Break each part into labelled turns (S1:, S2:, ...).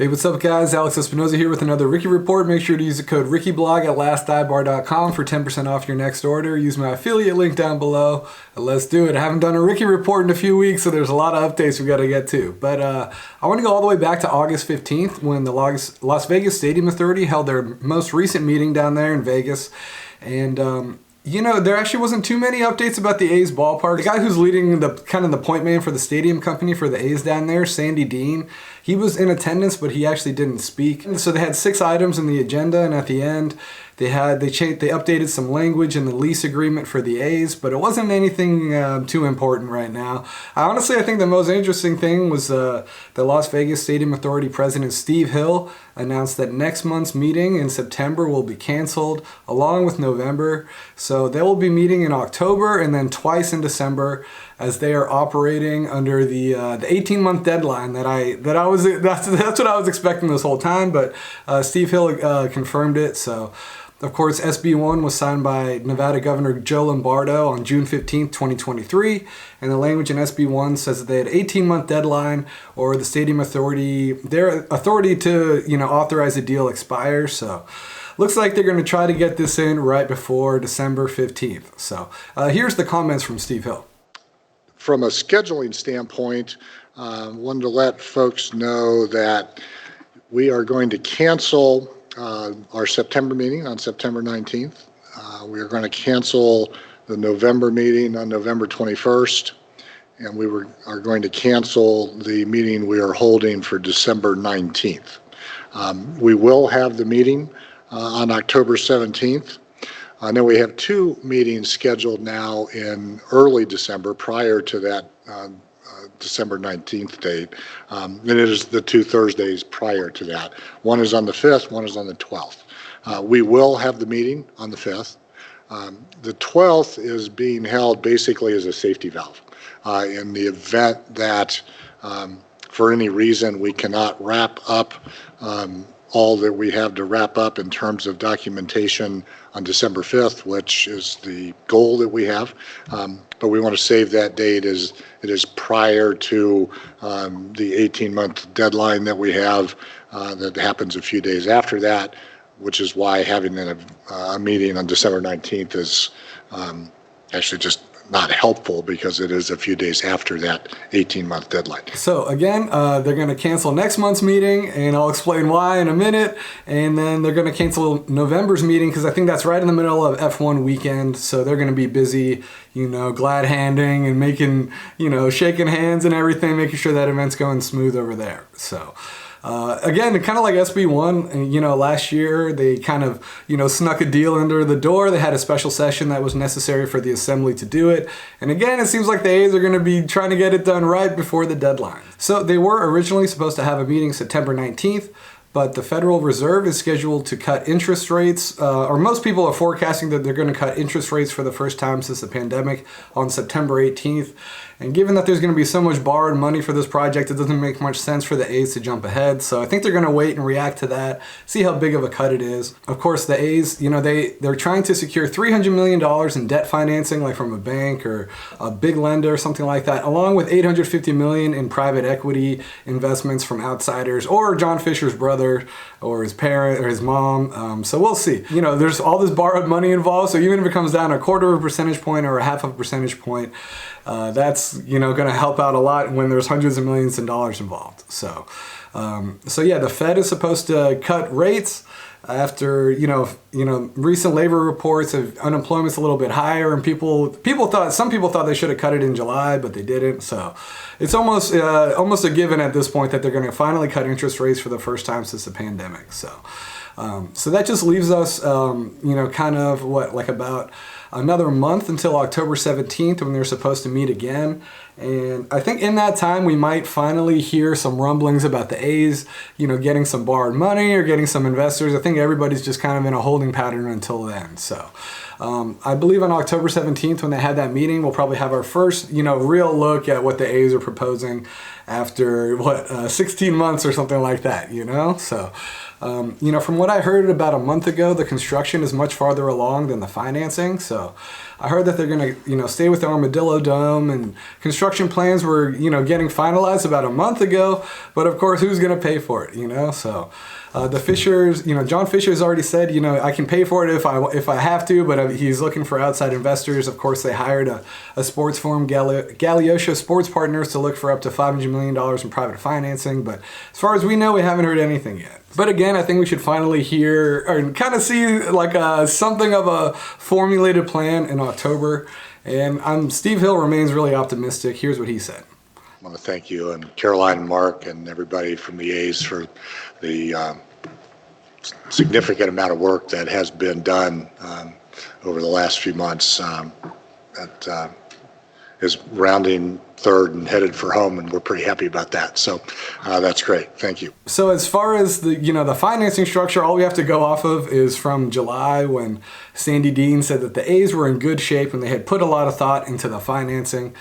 S1: Hey, what's up guys? Alex Espinoza here with another Rickey Report. Make sure to use the code RickeyBlog at lastdivebar.com for 10% off your next order. Use my affiliate link down below. And let's do it. I haven't done a Rickey Report in a few weeks, so there's a lot of updates we got to get to. But I want to go all the way back to August 15th when the Las Vegas Stadium Authority held their most recent meeting down there in Vegas. And you know, there actually wasn't too many updates about the A's ballpark. The guy who's leading the point man for the stadium company for the A's down there, Sandy Dean, he was in attendance, but he actually didn't speak. So they had 6 items in the agenda, and at the end, they updated some language in the lease agreement for the A's, but it wasn't anything too important right now. I think the most interesting thing was the Las Vegas Stadium Authority President Steve Hill announced that next month's meeting in September will be canceled, along with November. So they will be meeting in October and then twice in December, as they are operating under the 18-month deadline that's what I was expecting this whole time. But Steve Hill confirmed it. So, of course, SB1 was signed by Nevada Governor Joe Lombardo on June 15th, 2023, and the language in SB1 says that they had an 18-month deadline, or the Stadium Authority, their authority to authorize a deal expires. So, looks like they're going to try to get this in right before December 15th. So, here's the comments from Steve Hill.
S2: From a scheduling standpoint, wanted to let folks know that we are going to cancel our September meeting on September 19th. We are going to cancel the November meeting on November 21st, and we are going to cancel the meeting we are holding for December 19th. We will have the meeting on October 17th. I know we have 2 meetings scheduled now in early December prior to that December 19th date. And it is the 2 Thursdays prior to that. One is on the 5th, one is on the 12th. We will have the meeting on the 5th. The 12th is being held basically as a safety valve. In the event that for any reason we cannot wrap up all that we have to wrap up in terms of documentation on December 5th, which is the goal that we have. But we want to save that date as it is prior to the 18-month deadline that we have that happens a few days after that, which is why having a meeting on December 19th is actually just not helpful, because it is a few days after that 18-month deadline.
S1: So again, they're going to cancel next month's meeting, and I'll explain why in a minute. And then they're going to cancel November's meeting, because I think that's right in the middle of F1 weekend. So they're going to be busy, glad handing and making, shaking hands and everything, making sure that event's going smooth over there. So. Again, kind of like SB1, last year they kind of, snuck a deal under the door. They had a special session that was necessary for the assembly to do it. And again, it seems like the A's are going to be trying to get it done right before the deadline. So they were originally supposed to have a meeting September 19th, but the Federal Reserve is scheduled to cut interest rates, or most people are forecasting that they're going to cut interest rates for the first time since the pandemic on September 18th. And given that there's going to be so much borrowed money for this project, it doesn't make much sense for the A's to jump ahead. So I think they're going to wait and react to that, see how big of a cut it is. Of course, the A's, they're trying to secure $300 million in debt financing, like from a bank or a big lender or something like that, along with $850 million in private equity investments from outsiders or John Fisher's brother or his parent or his mom. So we'll see. There's all this borrowed money involved. So even if it comes down 1/4 percentage point or 1/2 percentage point, that's going to help out a lot when there's hundreds of millions of dollars involved. So yeah, the Fed is supposed to cut rates after recent labor reports of unemployment's a little bit higher, and some people thought they should have cut it in July, but they didn't. So it's almost a given at this point that they're going to finally cut interest rates for the first time since the pandemic. So that just leaves us about another month until October 17th, when they're supposed to meet again. And I think in that time we might finally hear some rumblings about the A's, getting some borrowed money or getting some investors. I think everybody's just kind of in a holding pattern until then. So I believe on October 17th, when they had that meeting, we'll probably have our first, real look at what the A's are proposing after 16 months or something like that, So from what I heard about a month ago, the construction is much farther along than the financing. So I heard that they're going to, stay with the Armadillo Dome, and construction construction plans were, getting finalized about a month ago, but of course, who's going to pay for it, So the Fishers, John Fisher's already said, I can pay for it if I have to, but he's looking for outside investors. Of course, they hired a sports firm, Gagliosha Sports Partners, to look for up to $500 million in private financing. But as far as we know, we haven't heard anything yet. But again, I think we should finally hear or kind of see like something of a formulated plan in October. And Steve Hill remains really optimistic. Here's what he said.
S2: I want to thank you and Caroline and Mark and everybody from the A's for the significant amount of work that has been done over the last few months. That is rounding third and headed for home, and we're pretty happy about that. So that's great. Thank you.
S1: So as far as the financing structure, all we have to go off of is from July, when Sandy Dean said that the A's were in good shape and they had put a lot of thought into the financing.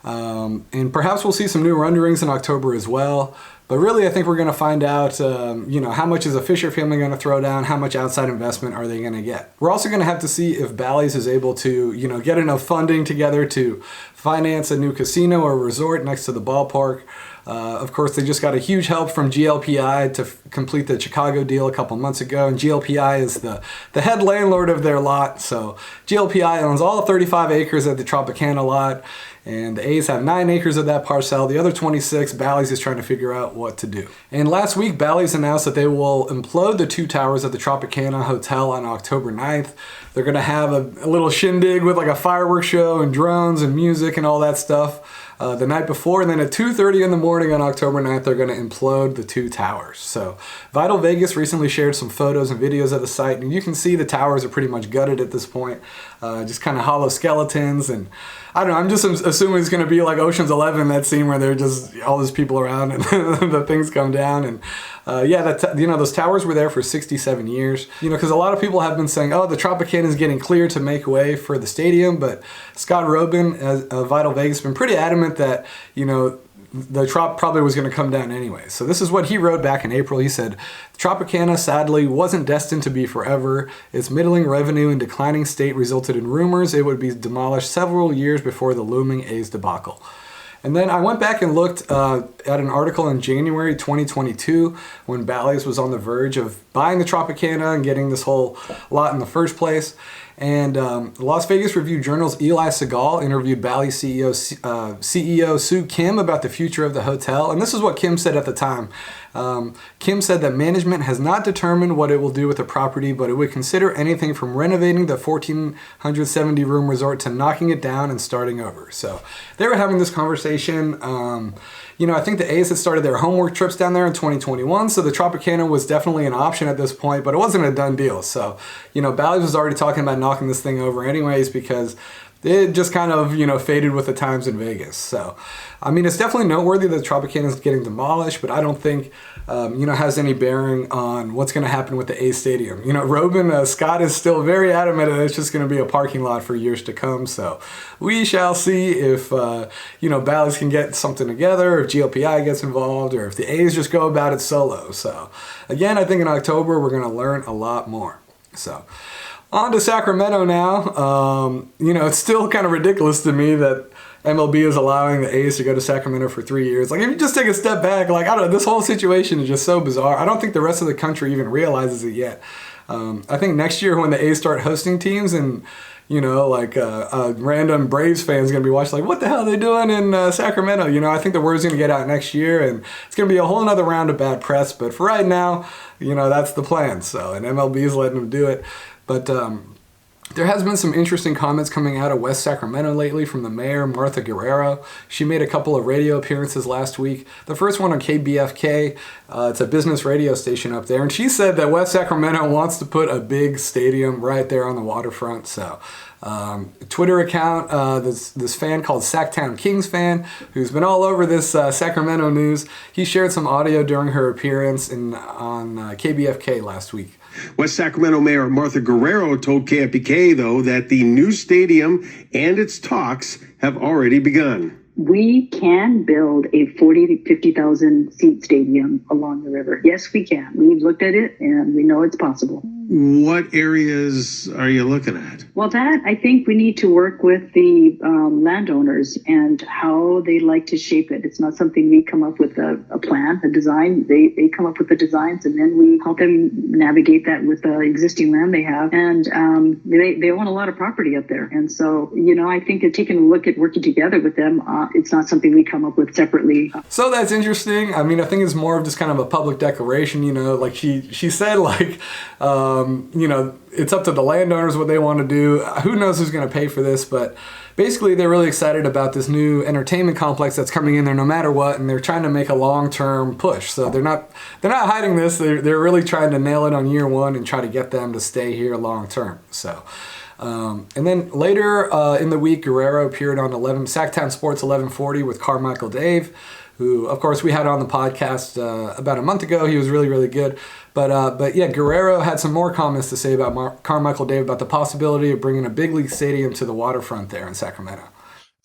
S1: And perhaps we'll see some new renderings in October as well. But really, I think we're going to find out, how much is the Fisher family going to throw down? How much outside investment are they going to get? We're also going to have to see if Bally's is able to, get enough funding together to finance a new casino or resort next to the ballpark. Of course, they just got a huge help from GLPI to complete the Chicago deal a couple months ago, and GLPI is the head landlord of their lot. So GLPI owns all 35 acres at the Tropicana lot, and the A's have 9 acres of that parcel. The other 26, Bally's is trying to figure out what to do. And last week, Bally's announced that they will implode the 2 towers at the Tropicana Hotel on October 9th. They're going to have a little shindig with like a fireworks show and drones and music and all that stuff the night before, and then at 2:30 in the morning on October 9th, they're going to implode the 2 towers. So Vital Vegas recently shared some photos and videos of the site, and you can see the towers are pretty much gutted at this point, just kind of hollow skeletons. And I don't know, I'm just assuming it's going to be like Ocean's 11, that scene where they're just all these people around and the things come down. And those towers were there for 67 years, because a lot of people have been saying, oh, the Tropicana is getting clear to make way for the stadium. But Scott Robin at Vital Vegas has been pretty adamant that, the Trop probably was going to come down anyway. So this is what he wrote back in April. He said, Tropicana sadly wasn't destined to be forever. Its middling revenue and declining state resulted in rumors it would be demolished several years before the looming A's debacle. And then I went back and looked at an article in January 2022 when Bally's was on the verge of buying the Tropicana and getting this whole lot in the first place. And the Las Vegas Review-Journal's Eli Segal interviewed Bally's CEO Sue Kim about the future of the hotel. And this is what Kim said at the time. Kim said that management has not determined what it will do with the property, but it would consider anything from renovating the 1,470-room resort to knocking it down and starting over. So they were having this conversation. I think the A's had started their homework trips down there in 2021, so the Tropicana was definitely an option at this point, but it wasn't a done deal. So, Bally's was already talking about knocking this thing over anyways, because it just kind of, faded with the times in Vegas. So, it's definitely noteworthy that the Tropicana is getting demolished, but I don't think, has any bearing on what's going to happen with the A's stadium. Scott is still very adamant that it's just going to be a parking lot for years to come. So we shall see if, Bally's can get something together, if GLPI gets involved, or if the A's just go about it solo. So again, I think in October, we're going to learn a lot more. So on to Sacramento now. It's still kind of ridiculous to me that MLB is allowing the A's to go to Sacramento for 3 years. Like, if you just take a step back, I don't know, this whole situation is just so bizarre. I don't think the rest of the country even realizes it yet. I think next year when the A's start hosting teams and, a random Braves fan is going to be watching, what the hell are they doing in Sacramento? I think the word's going to get out next year, and it's going to be a whole nother round of bad press. But for right now, that's the plan. So, and MLB is letting them do it. But there has been some interesting comments coming out of West Sacramento lately from the mayor, Martha Guerrero. She made a couple of radio appearances last week. The first one on KBFK, it's a business radio station up there, and she said that West Sacramento wants to put a big stadium right there on the waterfront. So Twitter account, this fan called Sacktown Kings fan, who's been all over this Sacramento news, he shared some audio during her appearance on KBFK last week.
S3: West Sacramento Mayor Martha Guerrero told KFBK, though, that the new stadium and its talks have already begun.
S4: We can build a 40 to 50,000 seat stadium along the river. Yes, we can. We've looked at it and we know it's possible.
S3: What areas are you looking at?
S4: Well, that I think we need to work with the landowners and how they like to shape it. It's not something we come up with a plan, a design. They come up with the designs, and then we help them navigate that with the existing land they have. And they own a lot of property up there. And so, I think that taking a look at working together with them, it's not something we come up with separately.
S1: So that's interesting. I mean, I think it's more of just kind of a public declaration, like she said, like, it's up to the landowners what they want to do. Who knows who's going to pay for this, but basically they're really excited about this new entertainment complex that's coming in there no matter what, and they're trying to make a long-term push. So they're not hiding this. They're really trying to nail it on year one and try to get them to stay here long-term. So and then later in the week, Guerrero appeared on Sacktown Sports 1140 with Carmichael Dave, who, of course, we had on the podcast about a month ago. He was really, really good. But yeah, Guerrero had some more comments to say about Carmichael Dave about the possibility of bringing a big league stadium to the waterfront there in Sacramento.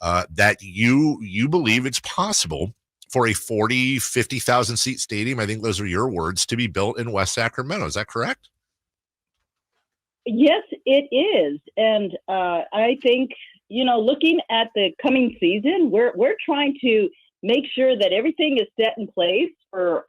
S5: That you believe it's possible for a 50,000 seat stadium, I think those are your words, to be built in West Sacramento. Is that correct?
S6: Yes, it is. And I think, looking at the coming season, we're trying to make sure that everything is set in place for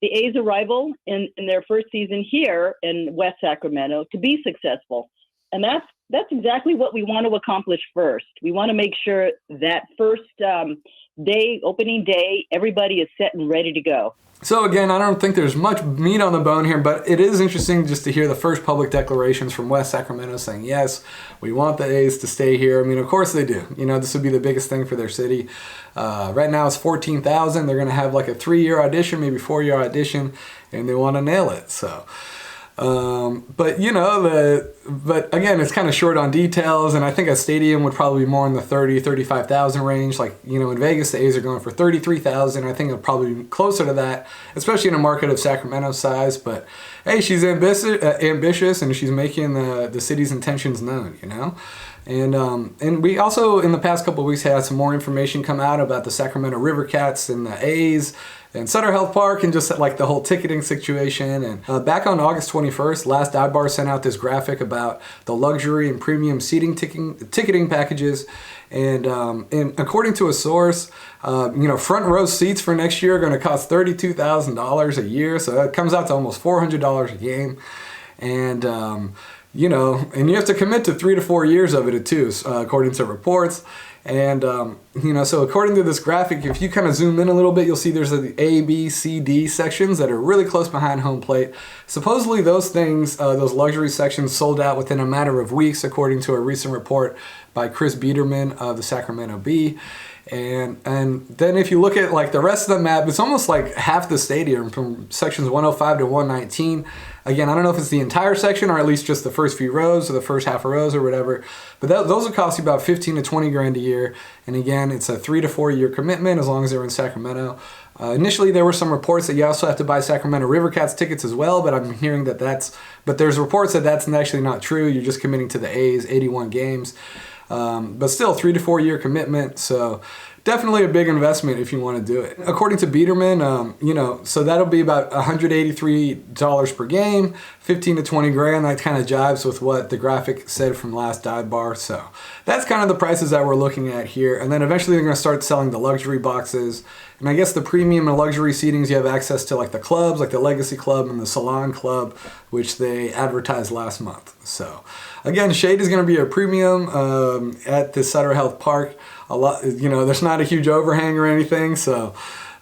S6: the A's arrival in their first season here in West Sacramento to be successful. And that's exactly what we want to accomplish first. We want to make sure that first opening day, everybody is set and ready to go.
S1: So again, I don't think there's much meat on the bone here, but it is interesting just to hear the first public declarations from West Sacramento saying, yes, we want the A's to stay here. I mean, of course they do. This would be the biggest thing for their city. Right now it's 14,000. They're going to have like a 3-year audition, maybe 4-year audition, and they want to nail it. So, but again, it's kind of short on details, and I think a stadium would probably be more in the 35,000 range. Like, in Vegas, the A's are going for 33,000. I think it'll probably be closer to that, especially in a market of Sacramento size. But hey, she's ambitious, and she's making the city's intentions known, And we also, in the past couple of weeks, had some more information come out about the Sacramento River Cats and the A's and Sutter Health Park and just like the whole ticketing situation. And back on August 21st, Last Dive sent out this graphic about the luxury and premium seating ticketing packages. And according to a source, front row seats for next year are going to cost $32,000 a year. So that comes out to almost $400 a game. And, and you have to commit to 3 to 4 years of it too, according to reports. And, so according to this graphic, if you kind of zoom in a little bit, you'll see there's the A, B, C, D sections that are really close behind home plate. Supposedly those things, those luxury sections sold out within a matter of weeks, according to a recent report by Chris Biederman of the Sacramento Bee. And then if you look at like the rest of the map, it's almost like half the stadium from sections 105 to 119. Again, I don't know if it's the entire section or at least just the first few rows or the first half of rows or whatever, but those will cost you about 15 to 20 grand a year. And again, it's a 3 to 4 year commitment as long as they're in Sacramento. Initially, there were some reports that you also have to buy Sacramento River Cats tickets as well, but I'm hearing but there's reports that that's actually not true. You're just committing to the A's 81 games. But still 3 to 4 year commitment. So definitely a big investment if you want to do it. According to Biederman, so that'll be about $183 per game, 15 to 20 grand. That kind of jives with what the graphic said from Last Dive Bar. So that's kind of the prices that we're looking at here. And then eventually they're going to start selling the luxury boxes. And I guess the premium and luxury seatings, you have access to like the clubs, like the Legacy Club and the Salon Club, which they advertised last month. So again, shade is going to be a premium at the Sutter Health Park. A lot, there's not a huge overhang or anything. So,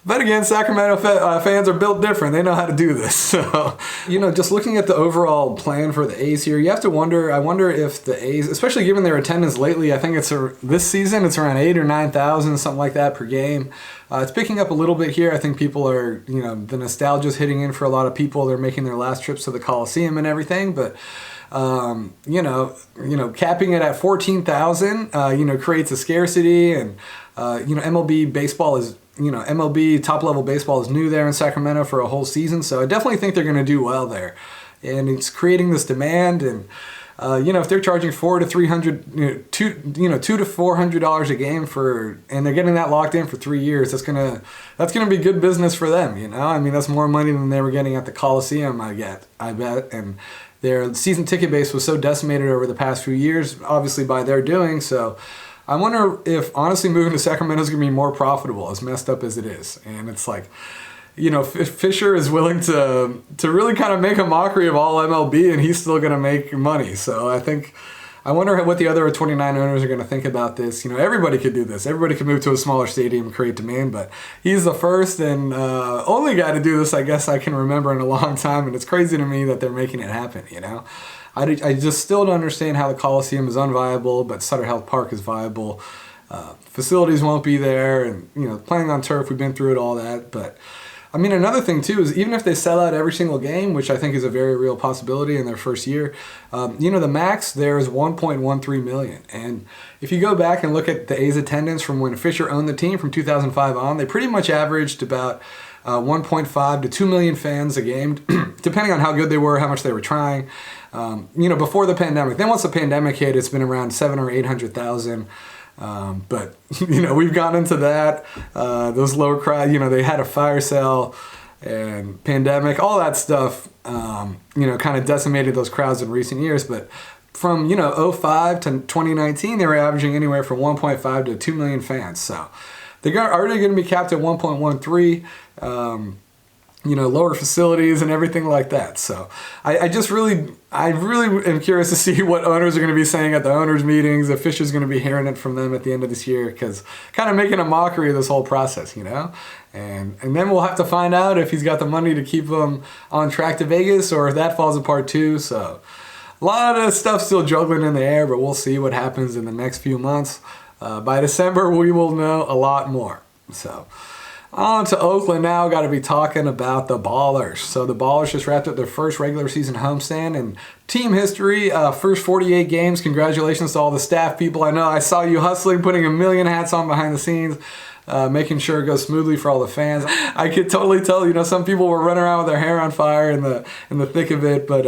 S1: but again, Sacramento fans are built different. They know how to do this. So, just looking at the overall plan for the A's here, you have to wonder. I wonder if the A's, especially given their attendance lately, I think this season it's around 8,000 or 9,000, something like that per game. It's picking up a little bit here. I think people are, the nostalgia's hitting in for a lot of people. They're making their last trips to the Coliseum and everything, but. Capping it at 14,000, creates a scarcity, and MLB baseball is, MLB top level baseball is new there in Sacramento for a whole season, so I definitely think they're going to do well there, and it's creating this demand, and if they're charging $200 to $400 a game and they're getting that locked in for 3 years, that's gonna be good business for them. I mean, that's more money than they were getting at the Coliseum, I bet, and their season ticket base was so decimated over the past few years, obviously by their doing. So I wonder if honestly moving to Sacramento is going to be more profitable, as messed up as it is. And it's like, Fisher is willing to really kind of make a mockery of all MLB, and he's still going to make money. So I wonder what the other 29 owners are going to think about this. Everybody could do this. Everybody could move to a smaller stadium and create demand, but he's the first and only guy to do this, I guess, I can remember in a long time, and it's crazy to me that they're making it happen, I just still don't understand how the Coliseum is unviable, but Sutter Health Park is viable. Facilities won't be there, and, playing on turf, we've been through it, all that, but another thing too is even if they sell out every single game, which I think is a very real possibility in their first year, the max there is 1.13 million. And if you go back and look at the A's attendance from when Fisher owned the team from 2005 on, they pretty much averaged about 1.5 to 2 million fans a game, depending on how good they were, how much they were trying. Before the pandemic. Then once the pandemic hit, it's been around 700,000 or 800,000. But we've gone into that, those lower crowd, they had a fire sale and pandemic, all that stuff, kind of decimated those crowds in recent years. But from, 05 to 2019, they were averaging anywhere from 1.5 to 2 million fans. So they're already going to be capped at 1.13, lower facilities and everything like that. So I really am curious to see what owners are going to be saying at the owners meetings, if Fisher's going to be hearing it from them at the end of this year, because kind of making a mockery of this whole process, and then we'll have to find out if he's got the money to keep them on track to Vegas or if that falls apart too. So a lot of stuff still juggling in the air, but we'll see what happens in the next few months. By December, we will know a lot more. So on to Oakland now. Got to be talking about the Ballers. So the Ballers just wrapped up their first regular season homestand in team history. First 48 games. Congratulations to all the staff people. I know I saw you hustling, putting a million hats on behind the scenes, making sure it goes smoothly for all the fans. I could totally tell, some people were running around with their hair on fire in the thick of it, but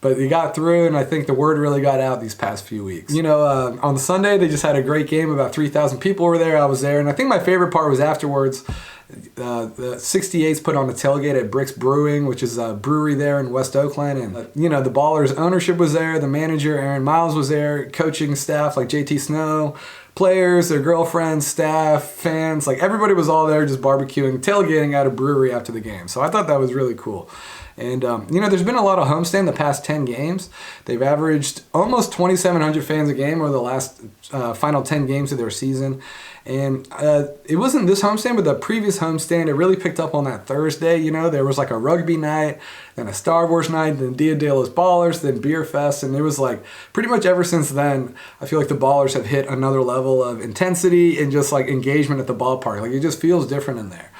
S1: they got through, and I think the word really got out these past few weeks. On Sunday, they just had a great game. About 3,000 people were there. I was there, and I think my favorite part was afterwards. The 68s put on a tailgate at Bricks Brewing, which is a brewery there in West Oakland. And, the Ballers ownership was there. The manager, Aaron Miles, was there. Coaching staff like JT Snow, players, their girlfriends, staff, fans. Like everybody was all there just barbecuing, tailgating at a brewery after the game. So I thought that was really cool. And, there's been a lot of homestand the past 10 games. They've averaged almost 2,700 fans a game over the last final 10 games of their season. And it wasn't this homestand, but the previous homestand, it really picked up on that Thursday. There was like a rugby night, then a Star Wars night, then Dia de los Ballers, then Beer Fest. And it was like pretty much ever since then, I feel like the Ballers have hit another level of intensity and just like engagement at the ballpark. Like it just feels different in there.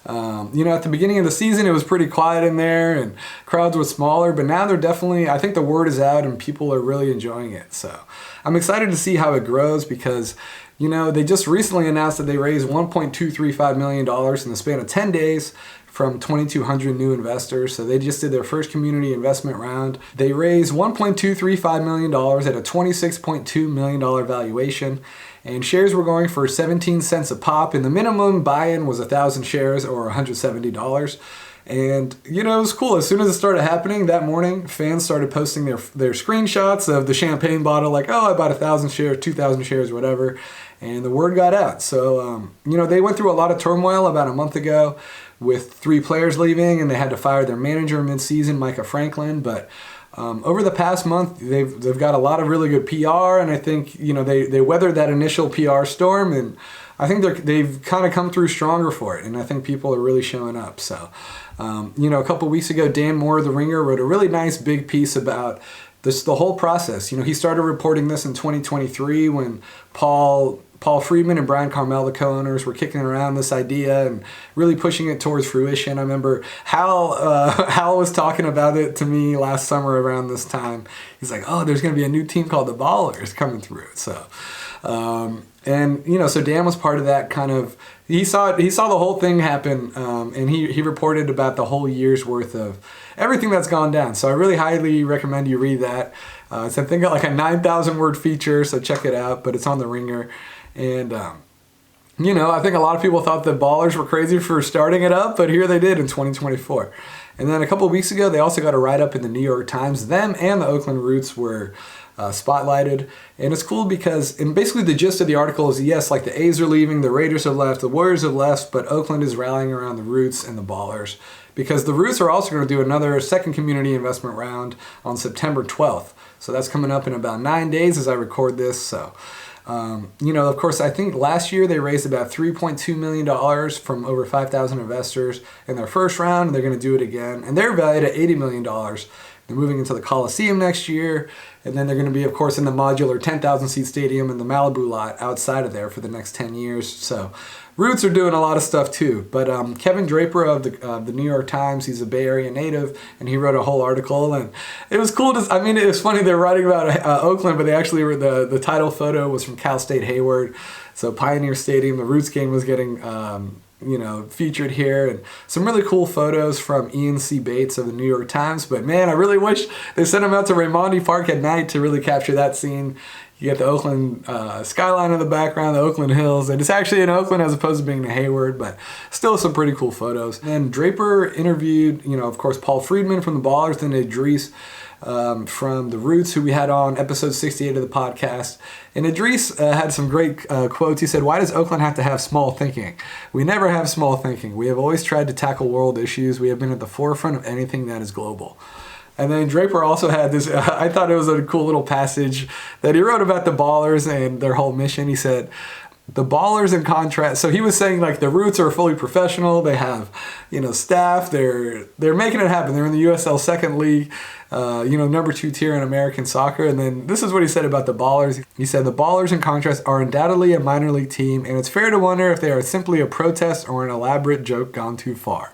S1: At the beginning of the season, it was pretty quiet in there and crowds were smaller, but now they're definitely, I think the word is out and people are really enjoying it. So I'm excited to see how it grows because, they just recently announced that they raised $1.235 million in the span of 10 days from 2,200 new investors. So they just did their first community investment round. They raised $1.235 million at a $26.2 million valuation. And shares were going for 17 cents a pop, and the minimum buy-in was 1,000 shares or $170. And, it was cool. As soon as it started happening that morning, fans started posting their screenshots of the champagne bottle, like, oh, I bought 1,000 shares, 2,000 shares, whatever. And the word got out. So, they went through a lot of turmoil about a month ago with 3 players leaving, and they had to fire their manager mid-season, Micah Franklin. But over the past month, they've got a lot of really good PR, and I think they weathered that initial PR storm, and I think they've kind of come through stronger for it, and I think people are really showing up. So, a couple weeks ago, Dan Moore, The Ringer, wrote a really nice big piece about the whole process. He started reporting this in 2023 when Paul Friedman and Brian Carmel, the co-owners, were kicking around this idea and really pushing it towards fruition. I remember Hal was talking about it to me last summer around this time. He's like, oh, there's going to be a new team called the Ballers coming through. So, so Dan was part of that kind of, he saw the whole thing happen, and he reported about the whole year's worth of everything that's gone down. So I really highly recommend you read that. It's I think like a 9,000 word feature, so check it out, but it's on The Ringer. And, I think a lot of people thought the Ballers were crazy for starting it up, but here they did in 2024. And then a couple of weeks ago, they also got a write-up in the New York Times. Them and the Oakland Roots were spotlighted. And it's cool because, and basically the gist of the article is, yes, like the A's are leaving, the Raiders have left, the Warriors have left, but Oakland is rallying around the Roots and the Ballers. Because the Roots are also going to do another second community investment round on September 12th. So that's coming up in about 9 days as I record this. So, of course, I think last year they raised about $3.2 million from over 5,000 investors in their first round, and they're going to do it again. And they're valued at $80 million. They're moving into the Coliseum next year, and then they're going to be, of course, in the modular 10,000-seat stadium in the Malibu lot outside of there for the next 10 years. So Roots are doing a lot of stuff too. But Kevin Draper of the New York Times, he's a Bay Area native, and he wrote a whole article, and it was cool. It was funny they're writing about Oakland, but they actually were the title photo was from Cal State Hayward, so Pioneer Stadium. The Roots game was getting featured here, and some really cool photos from Ian C. Bates of the New York Times. But man, I really wish they sent him out to Raimondi Park at night to really capture that scene. You get the Oakland skyline in the background, the Oakland Hills, and it's actually in Oakland as opposed to being in Hayward, but still some pretty cool photos. And Draper interviewed, of course, Paul Friedman from the Ballers, then Idris from the Roots, who we had on episode 68 of the podcast. And Idris had some great quotes. He said, "Why does Oakland have to have small thinking? We never have small thinking. We have always tried to tackle world issues. We have been at the forefront of anything that is global." And then Draper also had this, I thought it was a cool little passage that he wrote about the Ballers and their whole mission. He said, the Ballers in contrast, so he was saying like the Roots are fully professional, they have, staff, they're making it happen. They're in the USL second league, number 2 tier in American soccer. And then this is what he said about the Ballers. He said, the Ballers in contrast are undoubtedly a minor league team, and it's fair to wonder if they are simply a protest or an elaborate joke gone too far.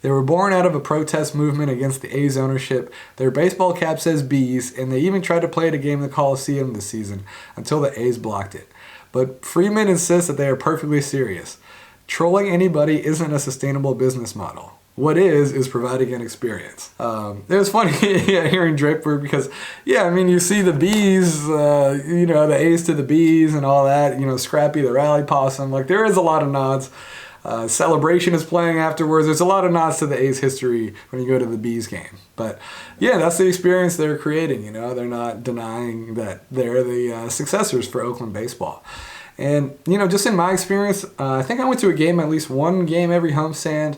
S1: They were born out of a protest movement against the A's ownership. Their baseball cap says Bees, and they even tried to play at a game in the Coliseum this season until the A's blocked it. But Freeman insists that they are perfectly serious. Trolling anybody isn't a sustainable business model. What is providing an experience. It was funny hearing Draper because, you see the Bees, the A's to the Bees and all that, Scrappy the Rally Possum. Like, there is a lot of nods. Celebration is playing afterwards. There's a lot of nods to the A's history when you go to the Bees game. But that's the experience they're creating. They're not denying that they're the successors for Oakland baseball. And, just in my experience, I think I went to a game, at least one game every homestand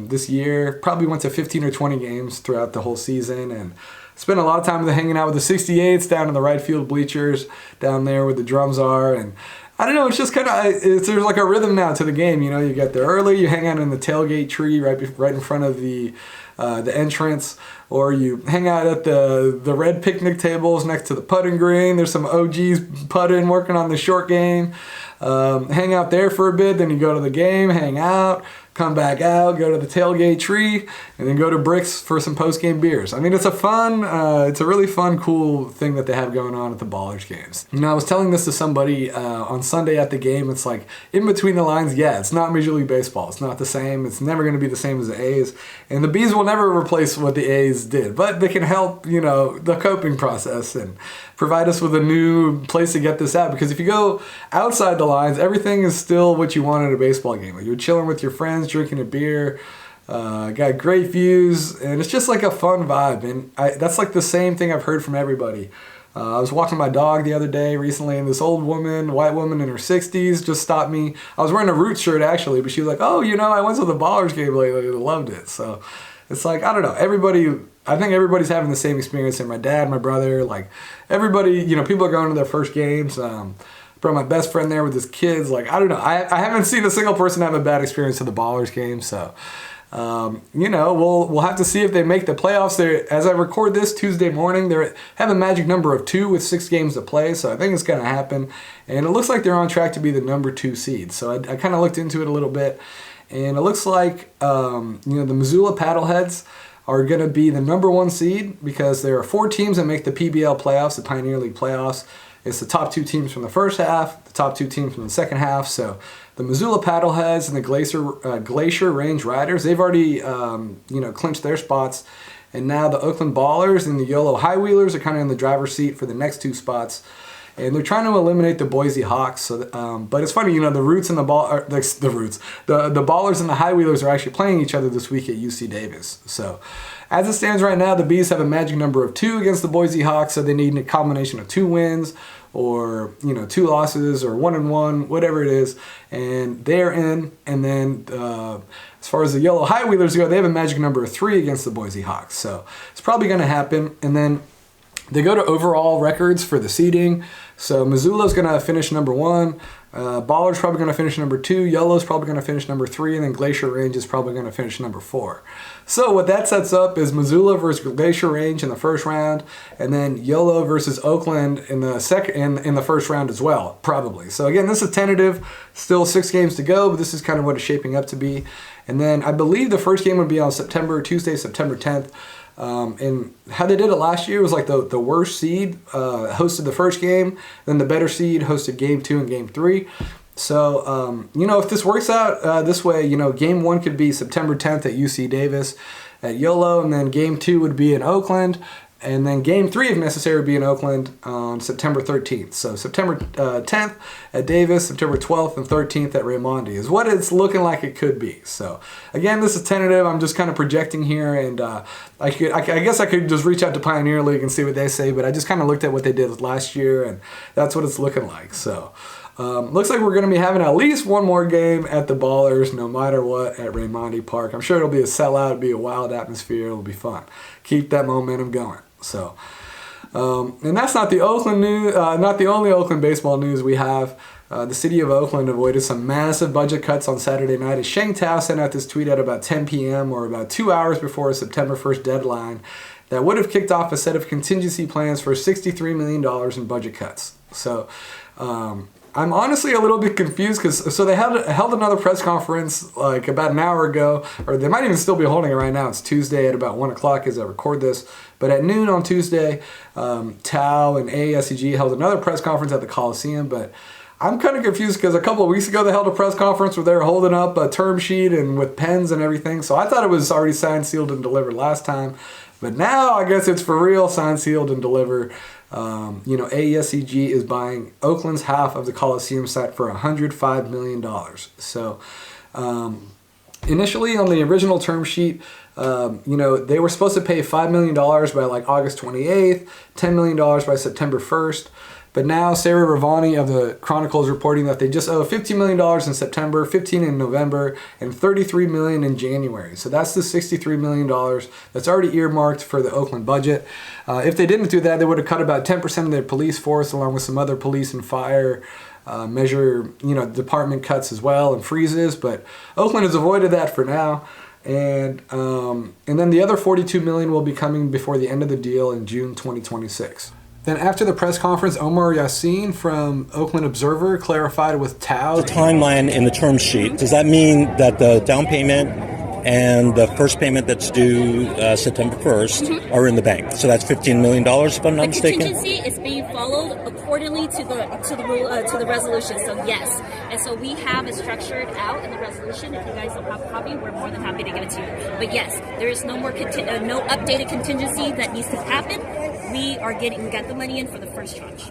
S1: this year. Probably went to 15 or 20 games throughout the whole season, and spent a lot of time hanging out with the 68s down in the right field bleachers down there where the drums are. And I don't know, it's just kind of, there's like a rhythm now to the game. You get there early, you hang out in the tailgate tree right in front of the entrance, or you hang out at the red picnic tables next to the putting green. There's some OGs putting, working on the short game. Hang out there for a bit, then you go to the game, hang out, come back out, go to the tailgate tree, and then go to Bricks for some post-game beers. It's it's a really fun, cool thing that they have going on at the Ballers games. I was telling this to somebody on Sunday at the game. It's like, in between the lines, it's not Major League Baseball. It's not the same. It's never going to be the same as the A's. And the Bees will never replace what the A's did. But they can help, the coping process and provide us with a new place to get this out. Because if you go outside the lines, everything is still what you want at a baseball game. Like, you're chilling with your friends, drinking a beer, got great views, and it's just like a fun vibe. And that's like the same thing I've heard from everybody. I was walking my dog the other day recently, and this old woman, white woman in her 60s, just stopped me. I was wearing a Roots shirt actually, but she was like, "Oh, I went to the Ballers game lately, I loved it." So it's like, I don't know, I think everybody's having the same experience. And my dad, my brother, like everybody, people are going to their first games. Brought my best friend there with his kids. Like, I don't know. I haven't seen a single person have a bad experience at the Ballers game. So, we'll have to see if they make the playoffs. As I record this Tuesday morning, they have a magic number of 2 with 6 games to play. So I think it's going to happen. And it looks like they're on track to be the number 2 seed. So I kind of looked into it a little bit. And it looks like, the Missoula Paddleheads are going to be the number 1 seed because there are 4 teams that make the PBL playoffs, the Pioneer League playoffs. It's the top 2 teams from the first half, the top 2 teams from the second half. So the Missoula Paddleheads and the Glacier Range Riders, they've already clinched their spots. And now the Oakland Ballers and the YOLO High Wheelers are kind of in the driver's seat for the next 2 spots. and they're trying to eliminate the Boise Hawks. So, but it's funny, the Roots and the Ballers and the High Wheelers are actually playing each other this week at UC Davis. So, as it stands right now, the Bees have a magic number of 2 against the Boise Hawks, so they need a combination of 2 wins or 2 losses or 1-1, whatever it is, and they're in. And then as far as the Yellow High Wheelers go, they have a magic number of 3 against the Boise Hawks, so it's probably going to happen. And then they go to overall records for the seeding. So Missoula's going to finish number 1. Baller's probably going to finish number 2. Yellow's probably going to finish number 3. And then Glacier Range is probably going to finish number 4. So what that sets up is Missoula versus Glacier Range in the first round. And then Yellow versus Oakland in the in the first round as well, probably. So again, this is tentative. Still 6 games to go, but this is kind of what it's shaping up to be. And then I believe the first game would be on Tuesday, September 10th. And how they did it last year was like the worst seed hosted the first game, then the better seed hosted game 2 and game 3. So, if this works out this way, game 1 could be September 10th at UC Davis at YOLO, and then game 2 would be in Oakland, and then game 3, if necessary, would be in Oakland on September 13th. So September 10th at Davis, September 12th and 13th at Raimondi is what it's looking like it could be. So again, this is tentative. I'm just kind of projecting here, and I guess I could just reach out to Pioneer League and see what they say, but I just kind of looked at what they did last year, and that's what it's looking like. So looks like we're going to be having at least one more game at the Ballers, no matter what, at Raimondi Park. I'm sure it'll be a sellout. It'll be a wild atmosphere. It'll be fun. Keep that momentum going. So, and that's not the Oakland news, not the only Oakland baseball news we have. The city of Oakland avoided some massive budget cuts on Saturday night as Sheng Tao sent out this tweet at about 10 p.m. or about 2 hours before a September 1st deadline that would have kicked off a set of contingency plans for $63 million in budget cuts. So, I'm honestly a little bit confused because they held another press conference like about an hour ago, or they might even still be holding it right now. It's Tuesday at about 1 o'clock as I record this. But at noon on Tuesday, Tao and AASEG held another press conference at the Coliseum. But I'm kind of confused because a couple of weeks ago they held a press conference where they were holding up a term sheet and with pens and everything. So I thought it was already signed, sealed, and delivered last time. But now I guess it's for real, signed, sealed, and delivered. AASEG is buying Oakland's half of the Coliseum site for $105 million. So initially on the original term sheet, they were supposed to pay $5 million by like August 28th, $10 million by September 1st. But now Sarah Ravani of the Chronicle is reporting that they just owe $15 million in September, $15 million in November, and $33 million in January. So that's the $63 million that's already earmarked for the Oakland budget. If they didn't do that, they would have cut about 10% of their police force, along with some other police and fire department cuts as well and freezes. But Oakland has avoided that for now. And then the other $42 million will be coming before the end of the deal in June 2026. Then after the press conference, Omar Yassin from Oakland Observer clarified with Tao.
S7: The timeline in the term sheet, does that mean that the down payment and the first payment that's due September 1st are in the bank? So that's $15 million, if I'm not mistaken?
S8: The contingency is being followed accordingly to the resolution, so yes. And so we have it structured out in the resolution. If you guys don't have a copy, we're more than happy to give it to you. But yes, there is no more no updated contingency that needs to happen. We got the money in for the first tranche.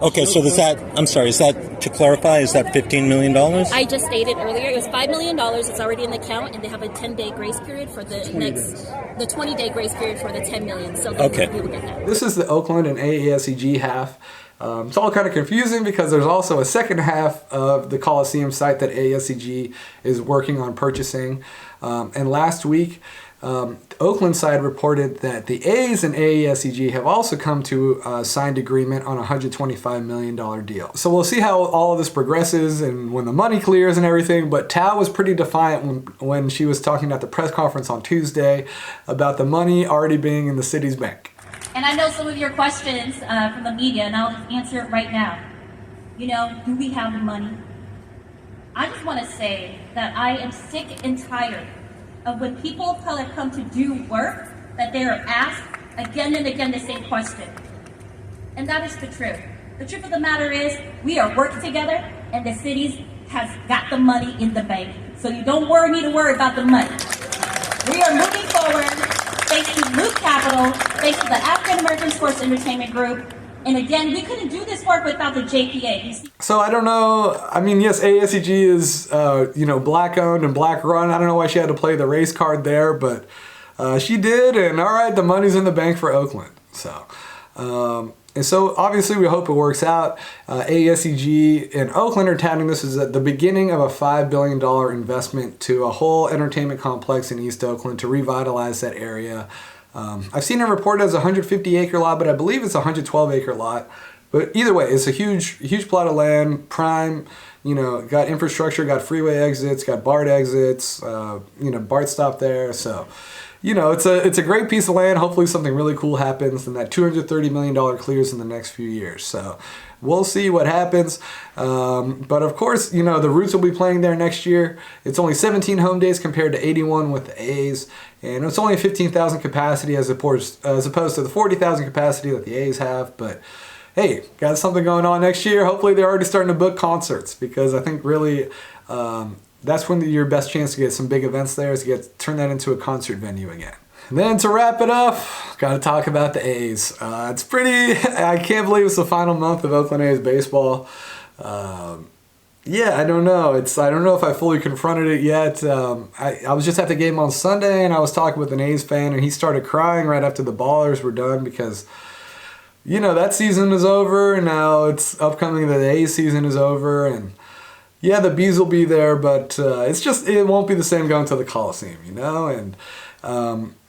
S7: Okay, so is that to clarify, is that $15 million?
S8: I just stated earlier, it was $5 million. It's already in the account, and they have a 10-day grace period for the 20-day grace period for the $10 million. So we will get that.
S1: This is the Oakland and AASEG half. It's all kind of confusing because there's also a second half of the Coliseum site that AASEG is working on purchasing. And last week, Oakland side reported that the A's and AASEG have also come to a signed agreement on a $125 million deal. So we'll see how all of this progresses and when the money clears and everything, but Tao was pretty defiant when she was talking at the press conference on Tuesday about the money already being in the city's bank.
S9: And I know some of your questions from the media, and I'll just answer it right now. Do we have the money? I just want to say that I am sick and tired of when people of color come to do work that they are asked again and again the same question. And that is the truth. The truth of the matter is we are working together and the city has got the money in the bank. So you don't need to worry about the money. We are moving forward thanks to Loop Capital, thanks to the African American Sports Entertainment Group, And again, we couldn't do this work without the JPA.
S1: So I don't know. I mean, yes, AASEG is, black owned and black run. I don't know why she had to play the race card there, but she did. And all right, the money's in the bank for Oakland. So, and so obviously we hope it works out. AASEG and Oakland are touting this as the beginning of a $5 billion investment to a whole entertainment complex in East Oakland to revitalize that area. I've seen it reported as a 150-acre lot, but I believe it's a 112-acre lot. But either way, it's a huge plot of land, prime, got infrastructure, got freeway exits, got BART exits, BART stop there. So, it's a great piece of land. Hopefully something really cool happens and that $230 million clears in the next few years. So we'll see what happens. But of course, the Roots will be playing there next year. It's only 17 home days compared to 81 with the A's. And it's only a 15,000 capacity as opposed to the 40,000 capacity that the A's have. But hey, got something going on next year. Hopefully they're already starting to book concerts because I think really that's when your best chance to get some big events there is to turn that into a concert venue again. And then to wrap it up, got to talk about the A's. It's pretty, I can't believe it's the final month of Oakland A's baseball. I don't know. I don't know if I fully confronted it yet. I was just at the game on Sunday and I was talking with an A's fan and he started crying right after the Ballers were done because, that season is over and now it's upcoming that the A's season is over and yeah, the Bees will be there, but it won't be the same going to the Coliseum, and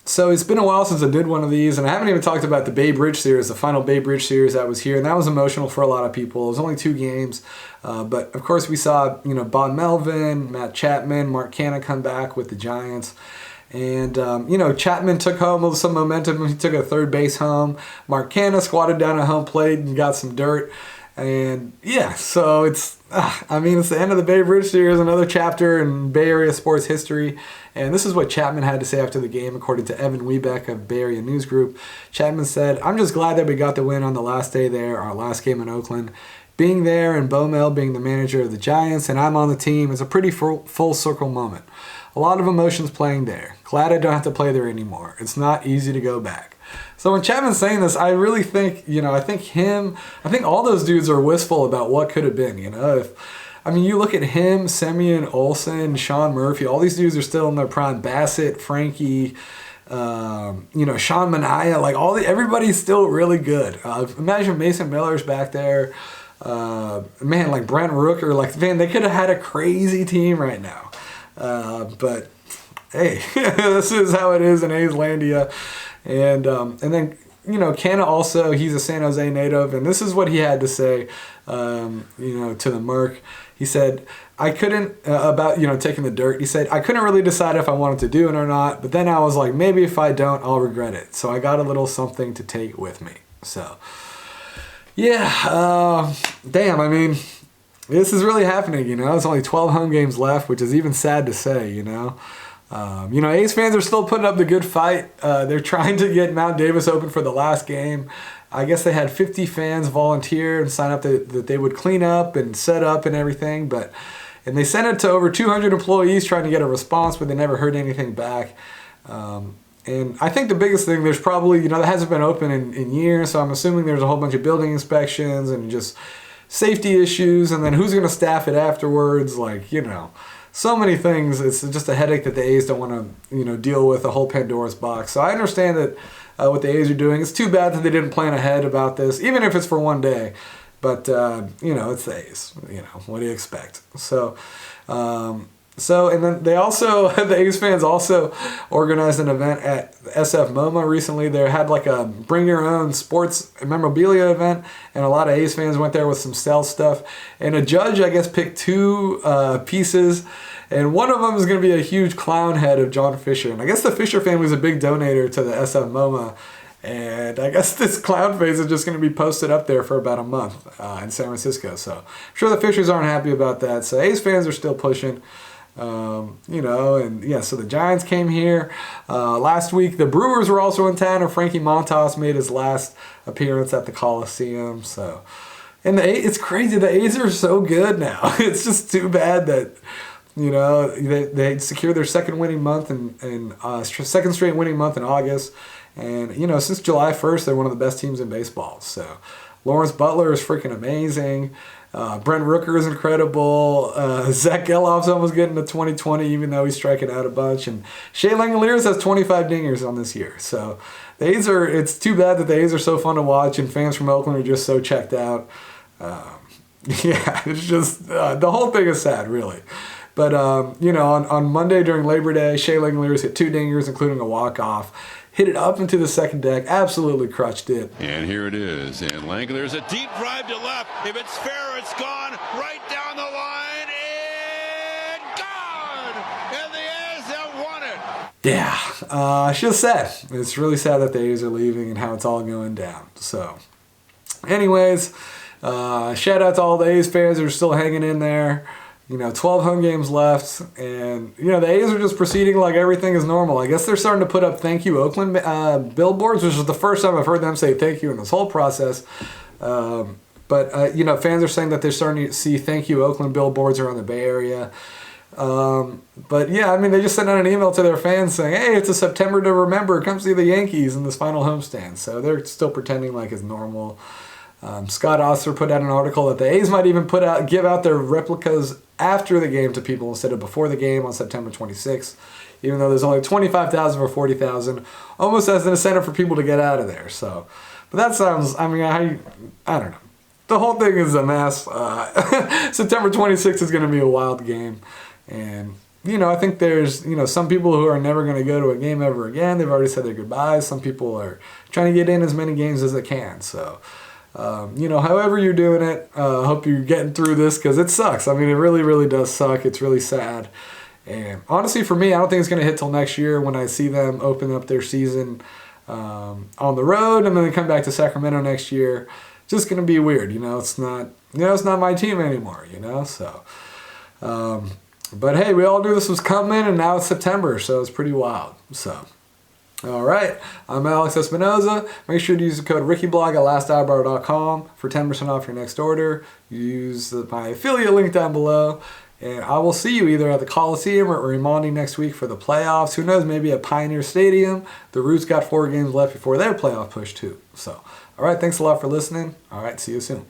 S1: so it's been a while since I did one of these, and I haven't even talked about the Babe Ruth series, the final Babe Ruth series that was here, and that was emotional for a lot of people. It was only 2 games, but of course we saw, Bob Melvin, Matt Chapman, Mark Canha come back with the Giants. And, Chapman took home with some momentum. He took a third base home. Mark Canha squatted down at home plate and got some dirt. And yeah, so it's the end of the Babe Ruth series, another chapter in Bay Area sports history. And this is what Chapman had to say after the game, according to Evan Wiebeck of Bay Area News Group. Chapman said, "I'm just glad that we got the win on the last day there, our last game in Oakland. Being there and Bo Mel being the manager of the Giants and I'm on the team is a pretty full circle moment. A lot of emotions playing there. Glad I don't have to play there anymore. It's not easy to go back." So when Chapman's saying this, I really think, I think all those dudes are wistful about what could have been, you look at him, Semyon, Olsen, Sean Murphy, all these dudes are still in their prime. Bassett, Frankie, Sean Manaea, everybody's still really good. Imagine Mason Miller's back there. Like Brent Rooker, they could have had a crazy team right now. But hey, this is how it is in A's Landia. And then, Canha also, he's a San Jose native, and this is what he had to say, to the Merc. He said, I couldn't, about, taking the dirt, he said, I couldn't really decide if I wanted to do it or not, but then I was like, maybe if I don't, I'll regret it. So I got a little something to take with me. So, yeah, damn, this is really happening, There's only 12 home games left, which is even sad to say, A's fans are still putting up the good fight. They're trying to get Mount Davis open for the last game. I guess they had 50 fans volunteer and sign up that they would clean up and set up and everything. And they sent it to over 200 employees trying to get a response, but they never heard anything back. And I think the biggest thing, there's probably, that hasn't been open in years, so I'm assuming there's a whole bunch of building inspections and just safety issues, and then who's going to staff it afterwards, so many things. It's just a headache that the A's don't want to, deal with, a whole Pandora's box. So I understand that what the A's are doing. It's too bad that they didn't plan ahead about this, even if it's for one day. But, it's the A's. What do you expect? So, and then they also, the A's fans also organized an event at SF MoMA recently. They had a bring your own sports memorabilia event, and a lot of A's fans went there with some stealth stuff. And a judge, I guess, picked 2 pieces, and one of them is going to be a huge clown head of John Fisher. And I guess the Fisher family is a big donator to the SF MoMA. And I guess this clown face is just going to be posted up there for about a month in San Francisco. So I'm sure the Fishers aren't happy about that. So A's fans are still pushing. So the Giants came here last week. The Brewers were also in town, and Frankie Montas made his last appearance at the Coliseum. So, and it's crazy. The A's are so good now. It's just too bad that they secured their second winning month and second straight winning month in August. And since July 1st, they're one of the best teams in baseball. So Lawrence Butler is freaking amazing. Brent Rooker is incredible. Zach Gelof's almost getting to 2020, even though he's striking out a bunch. And Shea Langoliers has 25 dingers on this year. So the A's it's too bad that the A's are so fun to watch and fans from Oakland are just so checked out. Yeah, it's just, the whole thing is sad, really. But, on Monday during Labor Day, Shea Langoliers hit 2 dingers, including a walk-off. Hit it up into the second deck, absolutely crushed it.
S10: And here it is. And Langoliers, a deep drive to left. If it's fair, it's gone right down the line and gone. And the A's have won it.
S1: Yeah, it's just sad. It's really sad that the A's are leaving and how it's all going down. So, anyways, shout out to all the A's fans that are still hanging in there. 12 home games left, and the A's are just proceeding like everything is normal. I guess they're starting to put up "Thank You Oakland" billboards, which is the first time I've heard them say "thank you" in this whole process. But fans are saying that they're starting to see "Thank You Oakland" billboards around the Bay Area. But yeah, I mean, they just sent out an email to their fans saying, "Hey, it's a September to remember. Come see the Yankees in this final homestand." So they're still pretending like it's normal. Scott Oster put out an article that the A's might even give out their replicas after the game to people instead of before the game on September 26th, even though there's only 25,000 or 40,000, almost as an incentive for people to get out of there. So, but that sounds, I don't know. The whole thing is a mess. September 26th is going to be a wild game. And, I think there's, some people who are never going to go to a game ever again. They've already said their goodbyes. Some people are trying to get in as many games as they can. So, however you're doing it, I hope you're getting through this because it sucks. I mean, it really, really does suck. It's really sad. And honestly, for me, I don't think it's going to hit till next year when I see them open up their season on the road and then they come back to Sacramento next year. It's just going to be weird. It's not my team anymore, so. But hey, we all knew this was coming and now it's September, so it's pretty wild. So. All right, I'm Alex Espinoza. Make sure to use the code RickeyBlog at lasteyebrow.com for 10% off your next order. Use my affiliate link down below. And I will see you either at the Coliseum or at Raimondi next week for the playoffs. Who knows, maybe at Pioneer Stadium. The Roots got 4 games left before their playoff push too. So, all right, thanks a lot for listening. All right, see you soon.